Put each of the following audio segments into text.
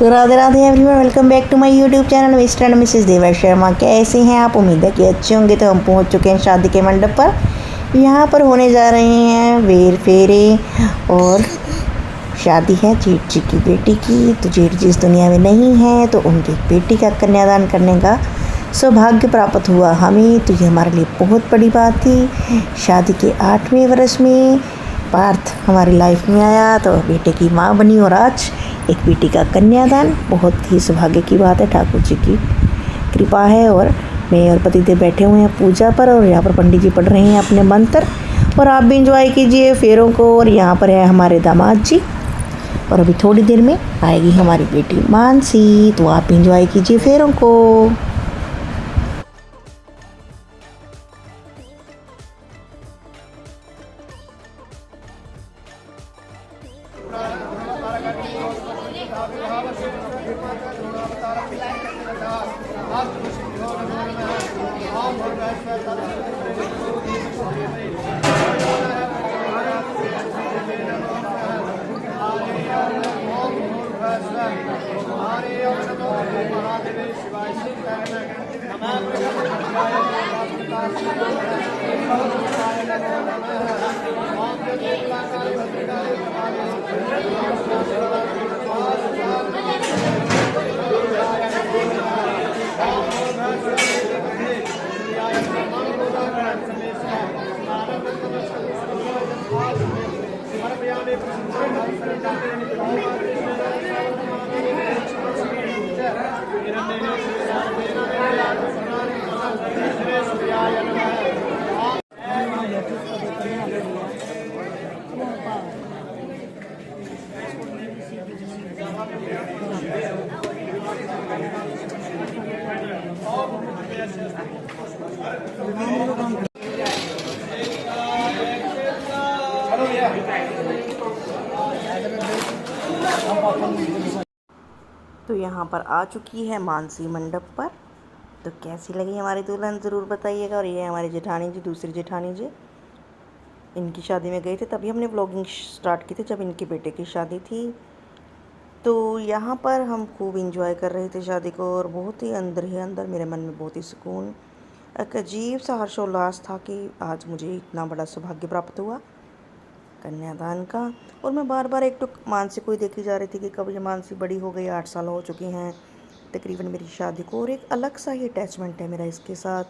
तो Radhe Radhe everyone, welcome back to my YouTube channel mister and missus Devar Sharma. कैसे हैं आप? उम्मीद है कि अच्छे होंगे। तो हम पहुंच चुके हैं शादी के मंडप पर। यहाँ पर होने जा रहे हैं वेर फेरे और शादी है जेठ जी की बेटी की। तो जेठ जी इस दुनिया में नहीं है, तो उनकी बेटी का कन्यादान करने का सौभाग्य प्राप्त हुआ हमें। तो ये हमारे लिए बहुत बड़ी बात थी। शादी के 8वें वर्ष में पार्थ हमारी लाइफ में आया, तो बेटे की माँ बनी और आज एक बेटी का कन्यादान। बहुत ही सौभाग्य की बात है, ठाकुर जी की कृपा है। और मैं और पतिदेव बैठे हुए हैं पूजा पर, और यहाँ पर पंडित जी पढ़ रहे हैं अपने मंत्र। और आप भी इंजॉय कीजिए फेरों को। और यहाँ पर है हमारे दामाद जी, और अभी थोड़ी देर में आएगी हमारी बेटी मानसी। तो आप इंजॉय कीजिए फेरों को। तो यहाँ पर आ चुकी है मानसी मंडप पर। तो कैसी लगी हमारी दुल्हन ज़रूर बताइएगा। और ये हमारी जेठानी जी, दूसरी जेठानी जी, इनकी शादी में गए थे, तभी हमने व्लॉगिंग स्टार्ट की थी जब इनके बेटे की शादी थी। तो यहाँ पर हम खूब इंजॉय कर रहे थे शादी को, और बहुत ही अंदर ही अंदर मेरे मन में बहुत ही सुकून, एक अजीब सा हर्षोल्लास था कि आज मुझे इतना बड़ा सौभाग्य प्राप्त हुआ कन्यादान का। और मैं बार बार एक तो मानसी को ही देखी जा रही थी कि कब ये मानसी बड़ी हो गई। 8 साल हो चुके हैं तकरीबन मेरी शादी को, और एक अलग सा ही अटैचमेंट है मेरा इसके साथ,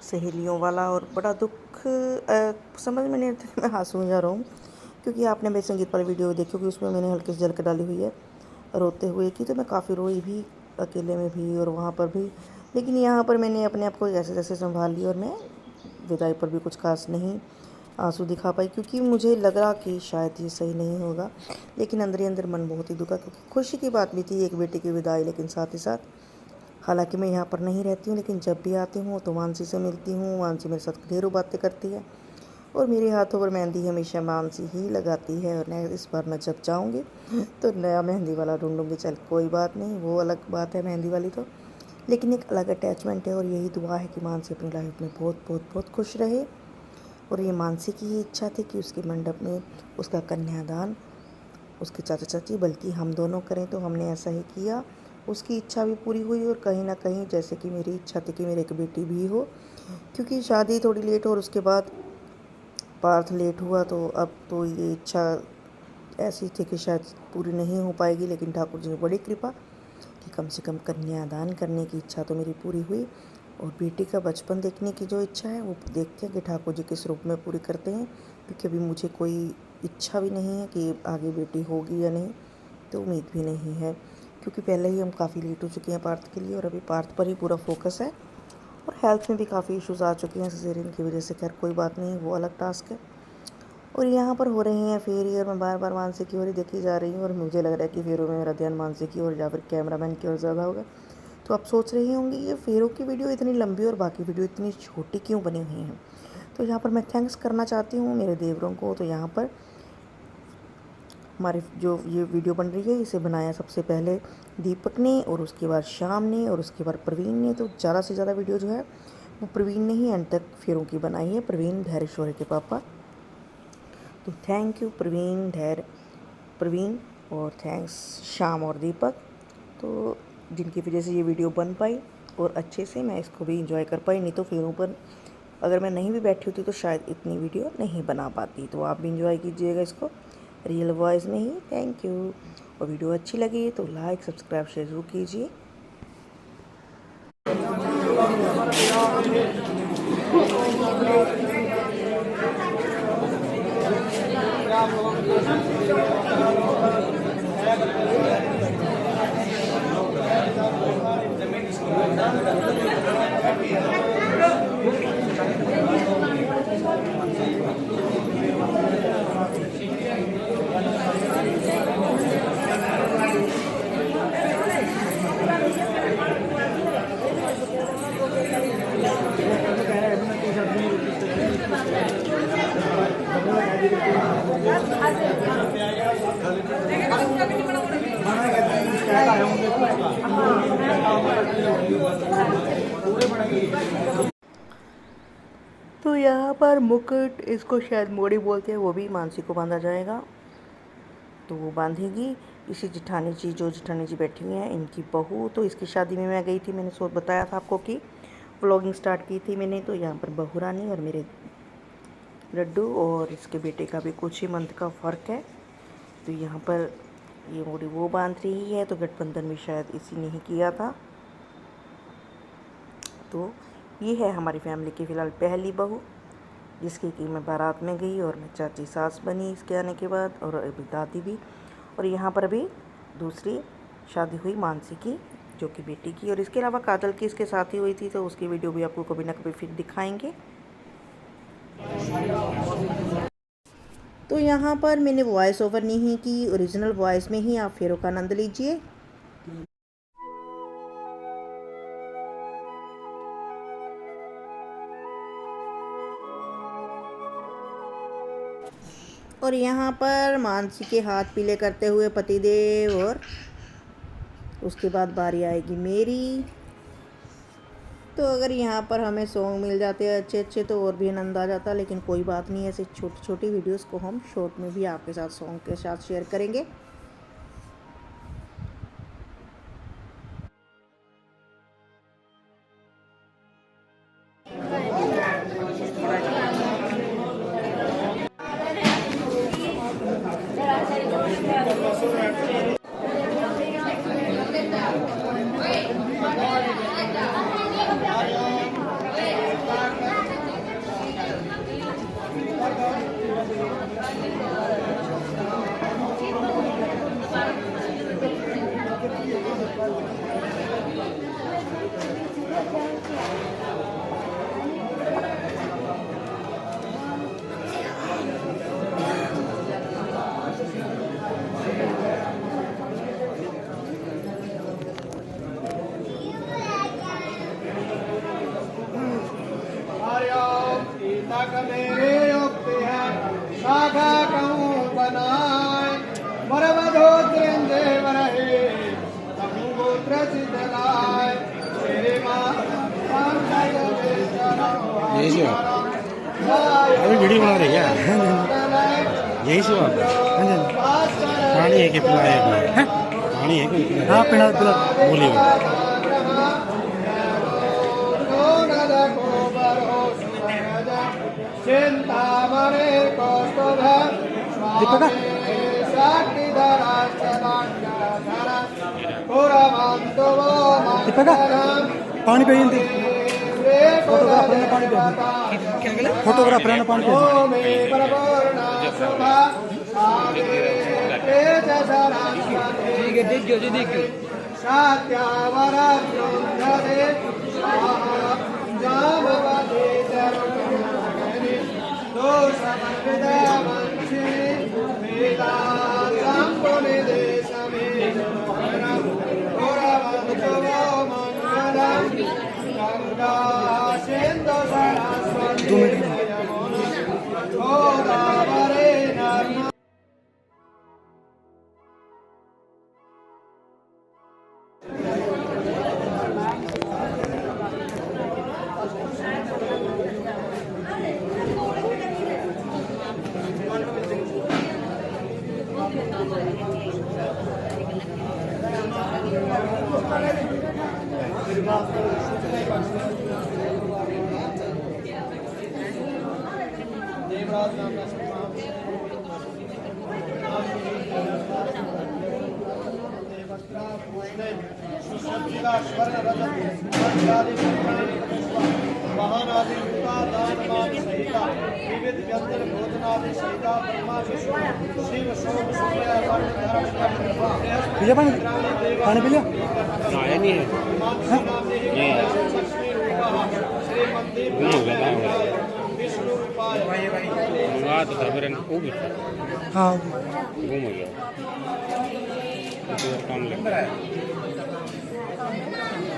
सहेलियों वाला। और बड़ा दुख समझ में नहीं आता, मैं हंसूँ जा रहा हूँ, क्योंकि आपने मेरे संगीत वाली वीडियो देखी होगी, उसमें मैंने हल्की सी झलक डाली हुई है रोते हुए की। तो मैं काफ़ी रोई भी, अकेले में भी और वहाँ पर भी। लेकिन यहाँ पर मैंने अपने आप को जैसे जैसे संभाल लिया, और मैं विदाई पर भी कुछ खास नहीं आंसू दिखा पाई, क्योंकि मुझे लग रहा कि शायद ये सही नहीं होगा। लेकिन अंदर ही अंदर मन बहुत ही दुखा, क्योंकि खुशी की बात भी थी एक बेटे की विदाई। लेकिन साथ ही साथ, हालांकि मैं यहाँ पर नहीं रहती हूँ, लेकिन जब भी आती हूँ तो मानसी से मिलती हूँ। मानसी मेरे साथ ढेरों बातें करती है, और मेरे हाथों पर मेहंदी हमेशा मानसी ही लगाती है। और इस बार मैं जब जाऊँगी तो नया मेहंदी वाला ढूंढूंगी। चल कोई बात नहीं, वो अलग बात है मेहंदी वाली तो, लेकिन एक अलग अटैचमेंट है। और यही दुआ है कि मानसी अपनी लाइफ में बहुत बहुत बहुत खुश रहे। और ये मानसी की ही इच्छा थी कि उसके मंडप में उसका कन्यादान उसके चाचा चाची बल्कि हम दोनों करें, तो हमने ऐसा ही किया। उसकी इच्छा भी पूरी हुई, और कहीं ना कहीं जैसे कि मेरी इच्छा थी कि मेरी एक बेटी भी हो, क्योंकि शादी थोड़ी लेट हो और उसके बाद पार्थ लेट हुआ, तो अब तो ये इच्छा ऐसी थी कि शायद पूरी नहीं हो पाएगी। लेकिन ठाकुर जी ने बड़ी कृपा कि कम से कम कन्यादान करने की इच्छा तो मेरी पूरी हुई। और बेटी का बचपन देखने की जो इच्छा है, वो देखते हैं कि ठाकुर जी किस रूप में पूरी करते हैं, क्योंकि अभी मुझे कोई इच्छा भी नहीं है कि आगे बेटी होगी या नहीं, तो उम्मीद भी नहीं है, क्योंकि पहले ही हम काफ़ी लेट हो चुके हैं पार्थ के लिए, और अभी पार्थ पर ही पूरा फोकस है। और हेल्थ में भी काफ़ी इश्यूज़ आ चुके हैं सिजेरियन की वजह से। खैर कोई बात नहीं, वो अलग टास्क है। और यहाँ पर हो रही हैं फेरी, और मैं बार बार मानसी की ओर ही देखी जा रही हूँ, और मुझे लग रहा है कि फेरों में मेरा ध्यान मानसी की ओर या फिर कैमरामैन की ओर ज़्यादा होगा। तो आप सोच रही होंगी ये फेरों की वीडियो इतनी लंबी और बाकी वीडियो इतनी छोटी क्यों बनी हुई हैं। तो यहाँ पर मैं थैंक्स करना चाहती हूँ मेरे देवरों को। तो यहाँ पर हमारी जो ये वीडियो बन रही है, इसे बनाया सबसे पहले दीपक ने, और उसके बाद श्याम ने, और उसके बाद प्रवीण ने। तो ज़्यादा से ज़्यादा वीडियो जो है वो प्रवीण ने ही एंड तक फेरों की बनाई है, प्रवीण धैर्यश्वरी के पापा। तो थैंक यू प्रवीण और थैंक्स श्याम और दीपक, तो जिनकी वजह से ये वीडियो बन पाई और अच्छे से मैं इसको भी इंजॉय कर पाई। नहीं तो फेरों पर अगर मैं नहीं भी बैठी होती तो शायद इतनी वीडियो नहीं बना पाती। तो आप भी इंजॉय कीजिएगा इसको रियल वॉइस में ही। Thank you. और वीडियो अच्छी लगी तो लाइक सब्सक्राइब शेयर ज़रूर कीजिए। तो यहाँ पर मुकुट, इसको शायद मोड़ी बोलते हैं, वो भी मानसी को बांधा जाएगा। तो वो बांधेगी। इसी जिठानी जी, जो जिठानी जी बैठी हुई हैं, इनकी बहू। तो इसकी शादी में मैं गई थी, मैंने सो बताया था आपको कि व्लॉगिंग स्टार्ट की थी मैंने। तो यहाँ पर बहू रानी और मेरे लड्डू और इसके बेटे का भी कुछ ही मंथ का फ़र्क है। तो यहाँ पर ये मोड़ी वो बांध रही है। तो गठबंधन भी शायद इसी ने ही किया था। तो ये है हमारी फैमिली की फ़िलहाल पहली बहू, जिसकी कि मैं बारात में गई और मैं चाची सास बनी इसके आने के बाद, और अभी दादी भी। और यहाँ पर अभी दूसरी शादी हुई मानसी की, जो कि बेटी की। और इसके अलावा काजल की इसके साथ ही हुई थी, तो उसकी वीडियो भी आपको कभी ना कभी फिर दिखाएंगे। तो यहाँ पर मैंने वॉइस ओवर नहीं की, ओरिजिनल वॉइस में ही आप फेरों का आनंद लीजिए। और यहाँ पर मानसी के हाथ पीले करते हुए पतिदेव, और उसके बाद बारी आएगी मेरी। तो अगर यहाँ पर हमें सॉन्ग मिल जाते हैं अच्छे अच्छे तो और भी आनंद आ जाता, लेकिन कोई बात नहीं, ऐसे छोटी छोटी वीडियोस को हम शॉर्ट में भी आपके साथ सॉन्ग के साथ शेयर करेंगे। मेरे युक्ति है शाखा कहूँ बनाए मरमधो देव रहे गोत्र सिद्धलाय मेरे अभी वीडियो बना रही है यही से पानी है कि पिलाया पानी है कि हाँ पिला पिला बोलिए चिंतामणि कौस्तुभ शक्ति धरा पानी पे फोटोग्राफर ने पानी पे पिया पानी पिया आया नहीं है गुम हो गया मंगा तो था फिर वो भी हाँ गुम हो गया तो काम लग रहा है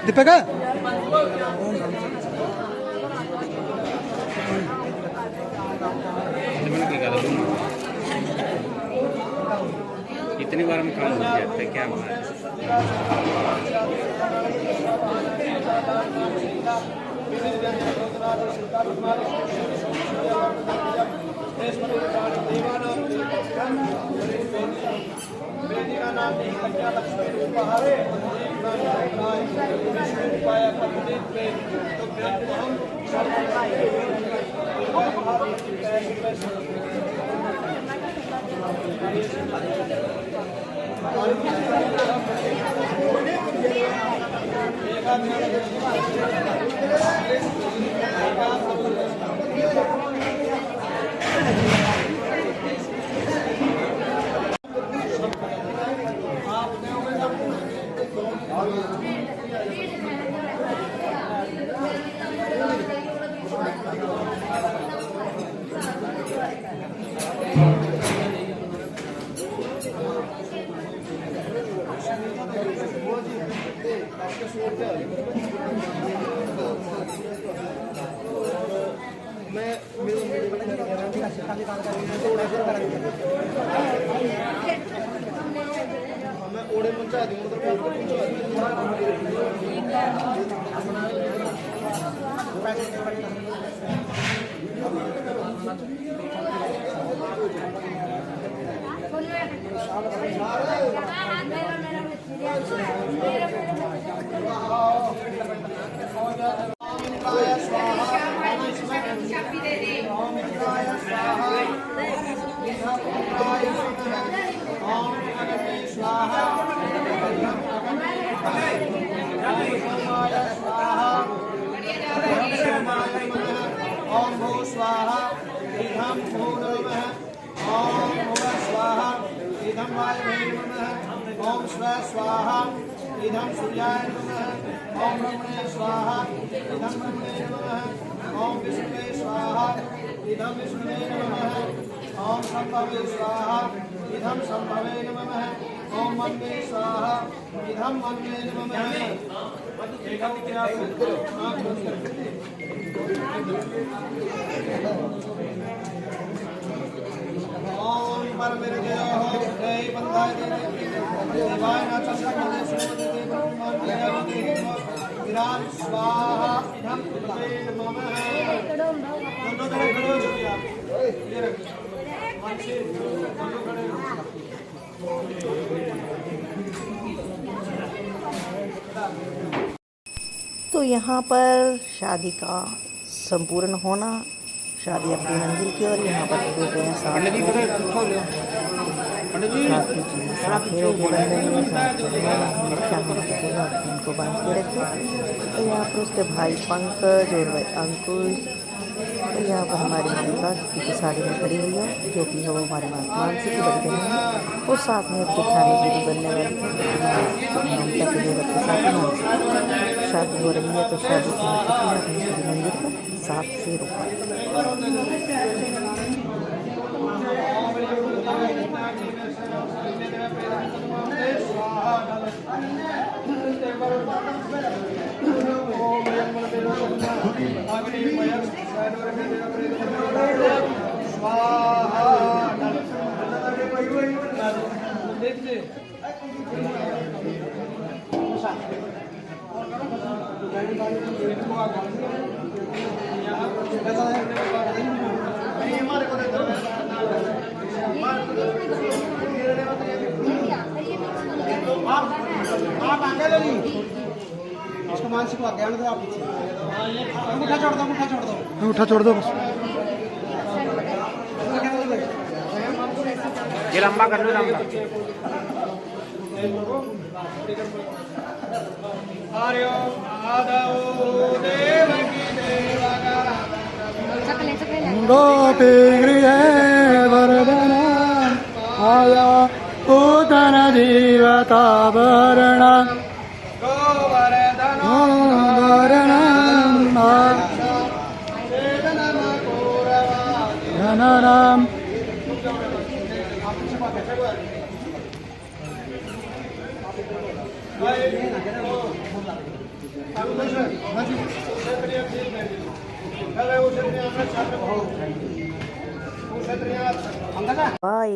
दीपक इतनी बार में काम हो जाता है क्या ओम भू स्वाहा इधम भू नमः ओम भुव स्वाहा इधम वायवे नमः ओम स्व स्वाहा इधम सूर्याय नमः ओम ब्रह्मणे स्वाहा इधम ब्रह्मणे नमः ओम विष्णुवे स्वाहा इधम विष्णुवे नमः ओम संभवे स्वाहा इधम संभवे नमः ओम मन्वे स्वाहा इधम मन्वे नमः ओम परमेश्वरो जय बंधाय देवाय नाचस्मने सुमते देवमान विराट स्वाहा इधम कृते नमः दोनों तरफ खड़े हो जाइए आप ये रखिए मन से दोनों खड़े हो तो यहाँ पर शादी का संपूर्ण होना, शादी अपनी मंजिल की, और यहाँ पर हो गए हैं साथ उनको बांध के रखे। तो यहाँ पर उसके भाई पंकज और भाई अंकुश, तो यहाँ पर हमारी ममता की शादी में खड़ी हुई है, जो कि वो हमारे मानसी की बड़ी बहन है, और साथ में अब जेठानी जी भी बनने वाली है। ममता के देवर के साथ मानसी शादी हो रही है। तो शादी की अपनी श्री मंदिर पर 700 रुपये। आप आगे ले ली इसको मानसिक को ज्ञान दो आप पीछे अंगूठा छोड़ दो अंगूठा छोड़ दो उठा छोड़ दो बस। ये लंबा कर लो लंबा। हरि ओम आदौ देवकी देवका गोपी वरदन आया पूतन जीवताभरण गोवर्धनो जननम बाय।